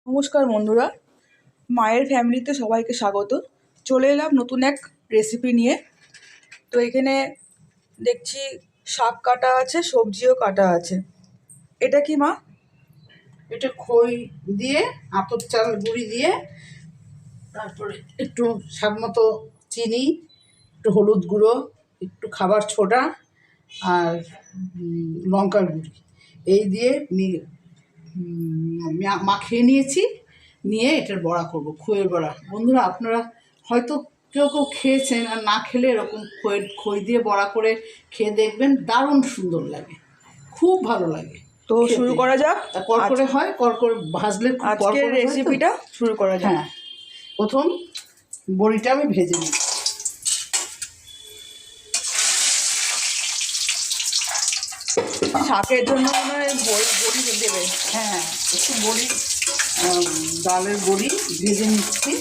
নমস্কার বন্ধুরা, মায়ের ফ্যামিলিতে সবাইকে স্বাগত। চলে এলাম নতুন এক রেসিপি নিয়ে। তো এখানে দেখছি শাক কাটা আছে, সবজিও কাটা আছে। এটা কি মা? এটা খই দিয়ে, আতপ চাল গুঁড়ি দিয়ে, তারপরে একটু স্বাদ মতো চিনি, একটু হলুদ গুঁড়ো, একটু খাবার সোডা আর লঙ্কার গুঁড়ি এই দিয়ে মাখিয়ে নিয়েছি। নিয়ে এটার বড়া করব, খইয়ের বড়া। বন্ধুরা, আপনারা হয়তো কেউ কেউ খেয়েছেন, আর না খেলে এরকম খই দিয়ে বড়া করে খেয়ে দেখবেন, দারুণ সুন্দর লাগে, খুব ভালো লাগে। তো শুরু করা যাক। করকরে হয়, করকরে ভাজলে আজকের রেসিপিটা শুরু করা যাক। হ্যাঁ, প্রথম বড়িটা আমি ভেজে নিই। শাকের জন্য মনে হয় বড়ি দেবে। হ্যাঁ, একটু বড়ি, ডালের বড়ি ভেজে নিচ্ছি।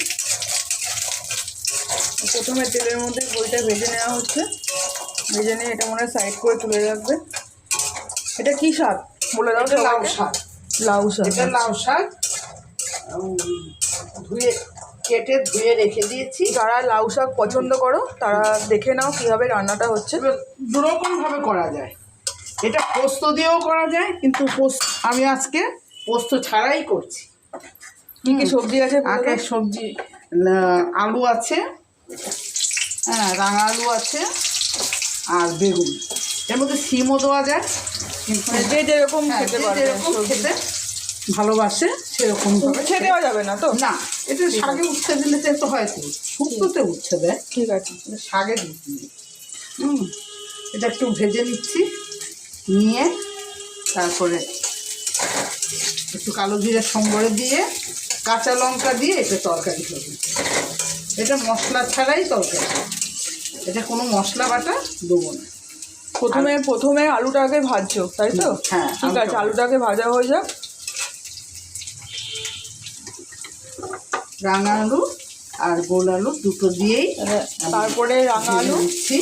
প্রথমে তেলের মধ্যে বড়িটা ভেজে নেওয়া হচ্ছে। ভেজে নিয়ে এটা মনে হয় সাইড করে তুলে রাখবে। এটা কি শাক বলে দাও? লাউ শাক। লাউ শাক। এটা লাউ শাক কেটে ধুয়ে রেখে দিয়েছি। যারা লাউ শাক পছন্দ করো তারা দেখে নাও কীভাবে রান্নাটা হচ্ছে। দুরকমভাবে করা যায়। এটা পোস্ত দিয়েও করা যায়, কিন্তু আমি আজকে পোস্ত ছাড়াই করছি। কী কী সবজি আছে? আগে সবজি, আলু আছে, হ্যাঁ, রাঙা আলু আছে, আর বেগুন। এর মধ্যে সিমও দেওয়া যায়, কিন্তু যে যেরকম খেতে পারে, যেরকম খেতে ভালোবাসে সেরকম উচ্ছে দেওয়া যাবে না তো? না, এটা শাকে উচ্ছে দিলে তো হয়, তো শুক্তোতে উচ্ছে দেয়। ঠিক আছে, শাকে দিচ্ছি। এটা একটু ভেজে নিচ্ছি। নিয়ে তারপরে একটু কালো জিরে সম্বরে দিয়ে, কাঁচা লঙ্কা দিয়ে এটা তরকারি হবে। এটা মশলা ছাড়াই তরকারি, এটা কোনো মশলা বাটা দেবো না। প্রথমে আলুটাকে ভাজছো, তাই তো? হ্যাঁ, ঠিক আছে, আলুটাকে ভাজা হয়ে যাক। রাঙা আলু আর গোল আলু দুটো দিয়েই তারপরে রাঙা আলু দিচ্ছি।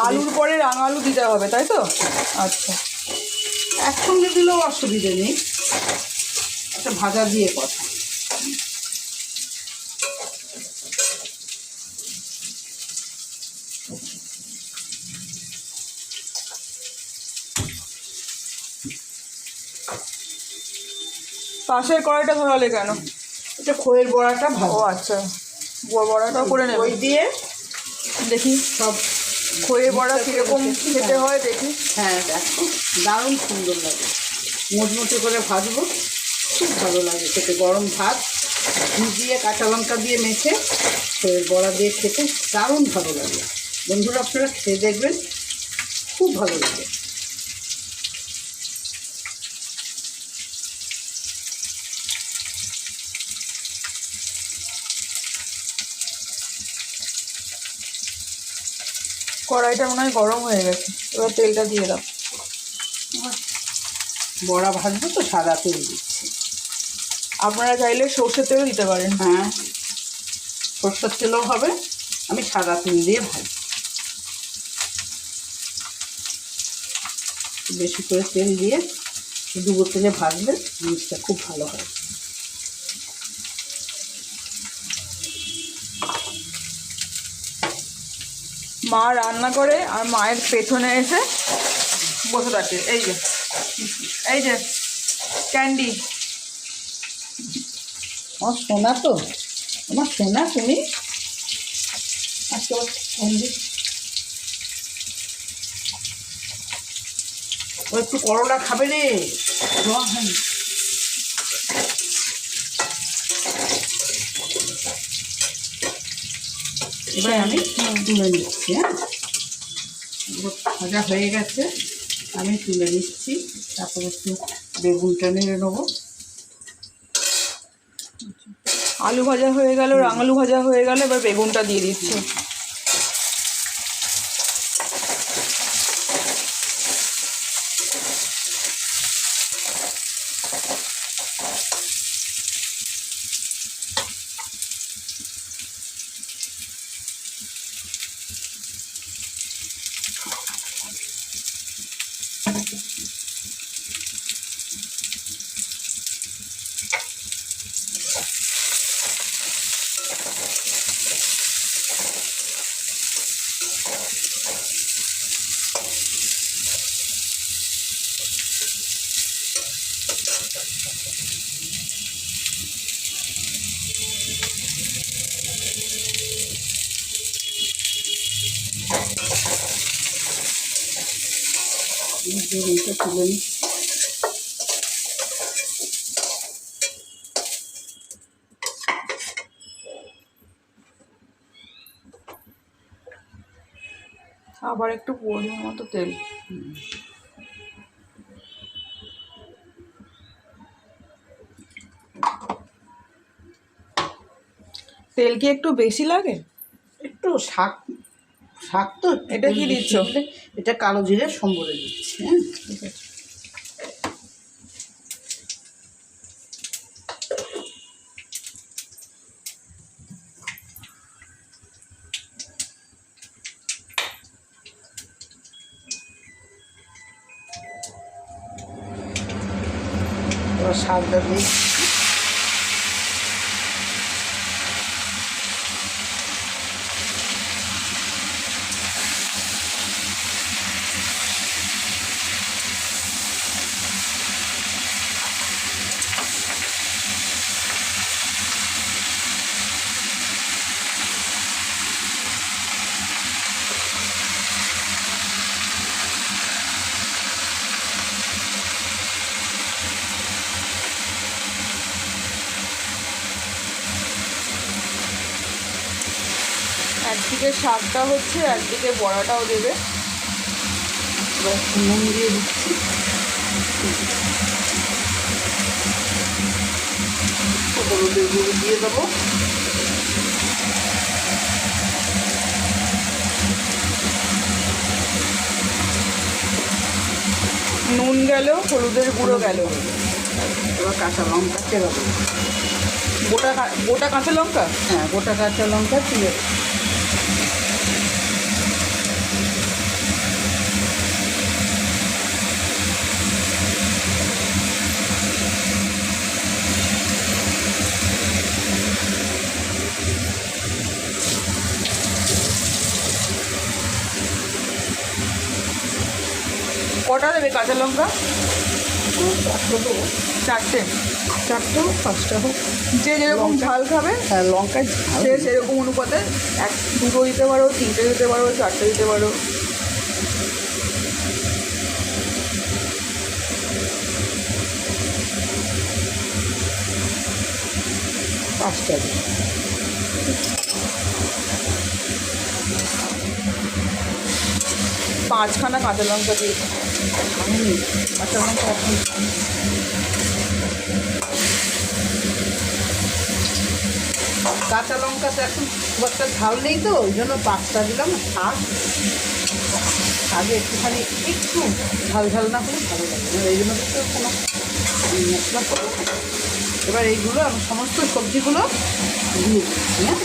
আলুর পরে রাঙা আলু দিতে হবে, তাই তো? আচ্ছা, একসঙ্গে দিলেও অসুবিধে নেই, একটা ভাজা দিয়ে কথা। পাশের কড়াইটা ধরালে কেন? এটা খইয়ের বড়াটা ভালো। ও আচ্ছা, বড়াটাও করে নেব। খই দিয়ে দেখি সব খইয়ের বড়া কীরকম খেতে হয় দেখি। হ্যাঁ, দেখো দারুণ সুন্দর লাগে, মুচমুচে করে ভাজবো, খুব ভালো লাগে খেতে। গরম ভাত দিয়ে কাঁচা লঙ্কা দিয়ে মেখে খইয়ের বড়া দিয়ে খেতে দারুণ ভালো লাগে। বন্ধুরা, আপনারা খেয়ে দেখবেন, খুব ভালো লাগে। কড়াইটা মনে হয় গরম হয়ে গেছে, এবার তেলটা দিয়ে দাও। বড়া ভাজবো তো সাদা তেল দিচ্ছি। আপনারা চাইলে সর্ষের তেলও দিতে পারেন। হ্যাঁ, সরষের তেলও হবে, আমি সাদা তেল দিয়ে ভাজি। বেশি করে তেল দিয়ে ডুবো তেলে ভাজলে জিনিসটা খুব ভালো হয়। মা রান্না করে আর মায়ের পেছনে এসে বসে থাকে। এই যে ক্যান্ডি, আমার সোনা তো, আমার সোনা, তুমি আজকে ও একটু করলা খাবে রে। এবার আমি তুলে নিচ্ছি। হ্যাঁ, ভাজা হয়ে গেছে, আমি তুলে নিচ্ছি। তারপরে একটু বেগুনটা নেড়ে নেবো। আলু ভাজা হয়ে গেল, রাঙালু ভাজা হয়ে গেল, এবার বেগুনটা দিয়ে দিচ্ছি। এইটা তুলে নিই। আবার একটু পরিমাণ মতো তেল। তেল কি একটু বেশি লাগে? একটু শাক শাক তো। এটা কি দিচ্ছ? এটা কালো জিরে সম্বরে দিচ্ছি। হ্যাঁ, ঠিক আছে। এবার শাকটা দিই। একদিকে শাকটা হচ্ছে, একদিকে বড়াটাও দেবে। এবার নুন দিয়ে দিচ্ছি। হলুদের গুঁড়ো দিয়ে দেবো। নুন গেল, হলুদের গুঁড়ো গেল। এবার কাঁচা লঙ্কা চেরা দেবো। গোটা কাঁচা লঙ্কা? হ্যাঁ, গোটা কাঁচা লঙ্কা তুলে। কটা দেবে কাঁচা লঙ্কা? চারটে? চারটেও পাঁচটা হোক, যে যেরকম ঝাল খাবে। হ্যাঁ, লঙ্কায় সে সেরকম অনুপাতে দুটো দিতে পারো, তিনটে দিতে পারো, চারটে দিতে পারো। পাঁচটা দিই। 5খানা কাঁচা লঙ্কা দিয়ে। কাঁচা লঙ্কা এখন কাঁচা লঙ্কাতে এখন খুব একটা ঝাল নেই, তো ওই জন্য পাঁচটা দিলাম। শাক আগে একটুখানি একটু ঝাল ঝাল না হলে ভালো লাগে না, এই জন্য তো কোনো মশলা করবো। এবার এইগুলো আমি সমস্ত সবজিগুলো দিয়ে দিচ্ছি। হ্যাঁ,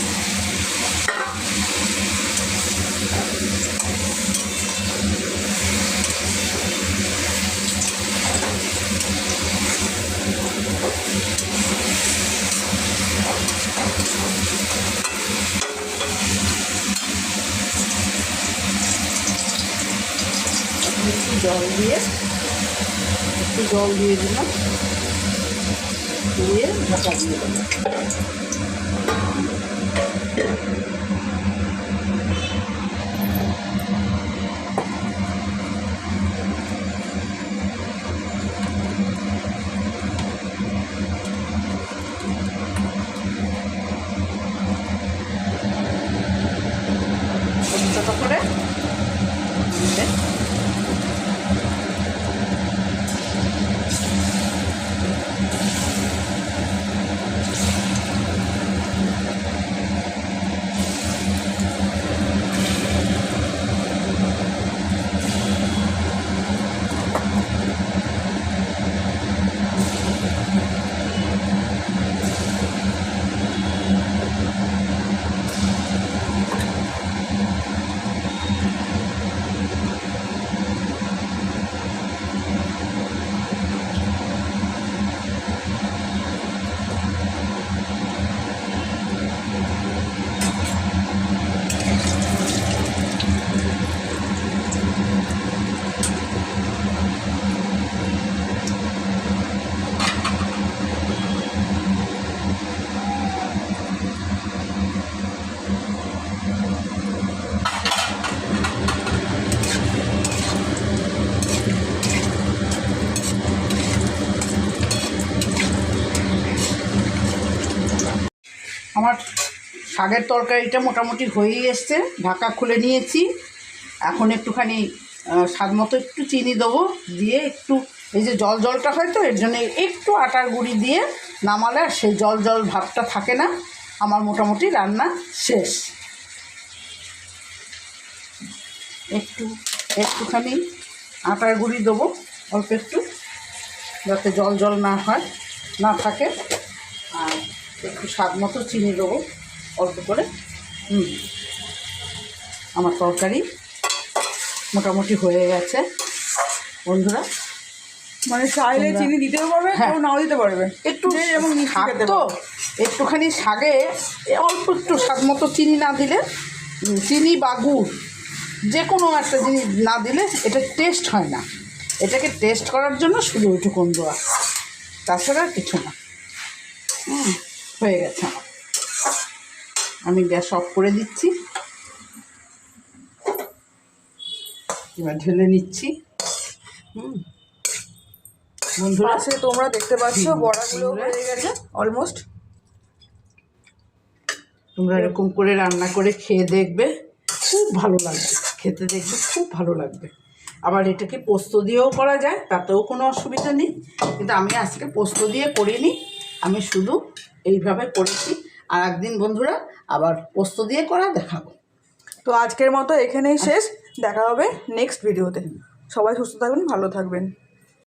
একটু জল দিয়ে দিলাম, দিয়ে ঢাকা দিয়ে দিলাম। ছোটো করে আমার শাকের তরকারিটা মোটামুটি হয়েই এসছে, ঢাকা খুলে নিয়েছি। এখন একটুখানি স্বাদ মতো একটু চিনি দেবো, দিয়ে একটু এই যে জল জলটা হয় তো, এর জন্য একটু আটার গুঁড়ি দিয়ে নামালে আর সেই জল জল ভাবটা থাকে না। আমার মোটামুটি রান্না শেষ। একটুখানি আটার গুঁড়ি দেবো, অল্প একটু, যাতে জল জল না থাকে। আর একটু স্বাদ মতো চিনি দেবো অল্প করে। আমার তরকারি মোটামুটি হয়ে গেছে বন্ধুরা। মানে চাইলে চিনি দিতেও পারবে, হ্যাঁ, কেউ নাও দিতে পারবে, একটু যেমন শাক তো, একটুখানি শাকে অল্প একটু স্বাদ মতো চিনি না দিলে, চিনি বা গুড় যে কোনো একটা জিনিস না দিলে এটা টেস্ট হয় না। এটাকে টেস্ট করার জন্য শুধু ওইটুকুন দেওয়া, তাছাড়া আর কিছু না। হয়ে গেছে আমার। আমি গ্যাস অফ করে দিচ্ছি, এবার ঢেলে নিচ্ছি। বন্ধুরা পাশে তোমরা দেখতে পাচ্ছ বড়াগুলো হয়ে গেছে অলমোস্ট। তোমরা এরকম করে রান্না করে খেয়ে দেখবে, খুব ভালো লাগবে খেতে, দেখবে খুব ভালো লাগবে। আবার এটাকে পোস্ত দিয়েও করা যায়, তাতেও কোনো অসুবিধা নেই, কিন্তু আমি আজকে পোস্ত দিয়ে করিনি, আমি শুধু এইভাবে করেছি। আর একদিন বন্ধুরা আবার পোস্ত দিয়ে করা দেখাবো। তো আজকের মতো এখানেই শেষ, দেখা হবে নেক্সট ভিডিওতে। সবাই সুস্থ থাকবেন, ভালো থাকবেন।